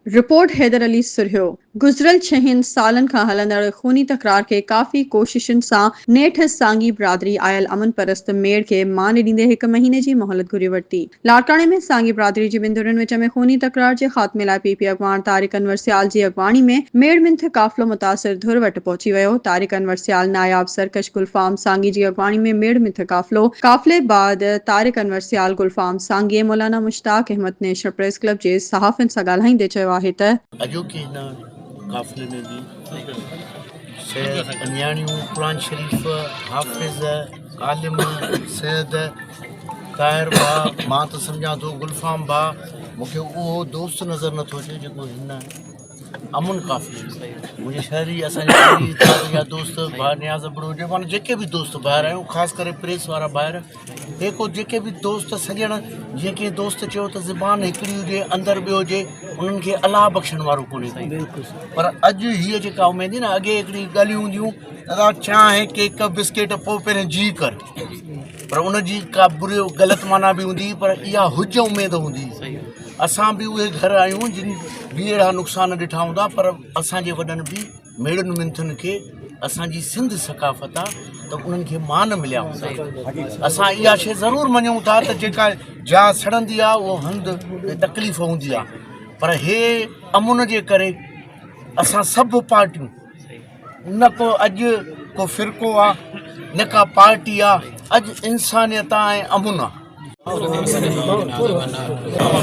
Report Haidar Ali सुरहियो गुज़िरियल 6 सालन खां हलंदड़ खूनी तकरार के काफ़ी कोशिशुनि सां नेठ सांगी बिरादरी आयल अमन परस्त मेड़ के मान ॾींदे 1 महीने जी मोहलत घुरी वरिती। लाड़काणे में सांगी बिरादरी जी ॿिनि धुरियुनि विच में खूनी तकरार जे ख़ात्मे लाइ पीपी अॻवान तारिक अनवर सियाल जी अॻवानी में मेड़ मिंथ काफ़िलो मुतासिर धुर वटि पहुची वियो। तारिक अनवर सियाल नायाब सरकश गुलफाम सांगी जी अॻवानी में मेड़ मिंथ काफ़िले बाद तारिक अनवर सियाल गुलफाम सांगी ऐं Maulana Mushtaq Ahmed national press club जे सहाफ़ियुनि सां ॻाल्हाईंदे चयो आहे त अॼोके हिन काफ़िले में बि सैयद अनियाणियूं कुरान शरीफ़ हाफ़िज़ आलिम सैयद ताहिर भाउ मां त सम्झां थो गुलफाम भाउ मूंखे उहो दोस्त नज़र नथो अचे जेको हिन अमुन काफ़िले मुंहिंजे शहरी असांजे दोस्त भाउ नियाज़ बड़ो हुजे माना जेके बि दोस्त ॿाहिरि आहियूं ख़ासि करे प्रेस वारा ॿाहिरि जेको जेके बि दोस्त सॼण जीअं कंहिं दोस्त चयो त ज़बान हिकिड़ी हुजे अंदरि ॿियो हुजे उन्हनि खे अलाह बख़्शण वारो कोन्हे। पर अॼु हीअ जेका उमेद न अॻे हिकिड़ी ॻाल्हियूं हूंदियूं दादा चांहि केक बिस्किट पोइ पहिरियों जी कर पर उनजी का बुरी ग़लति माना बि हूंदी पर इहा हुज उमेद हूंदी। असां बि उहे घर आहियूं जिन बि अहिड़ा नुक़सान ॾिठा हूंदा पर असांजे वॾनि बि मेड़नि मिंथुनि खे असांजी सिंध सकाफ़त आहे त उन्हनि खे मान मिलिया हूंदा। असां इहा शइ ज़रूरु मञूं था त जेका जा सड़ंदी आहे उहो हंधि तकलीफ़ हूंदी आहे पर हे अमुन जे करे असां सभु पार्टियूं न को अॼु को फ़िरक़ो आहे न का पार्टी आहे अॼु इंसानियत ऐं अमुन आहे।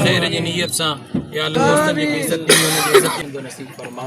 खैर जी नियत सां या अल्लाह दोस्तन जी इज्जत दी उन जी इज्जत नसीब फरमा।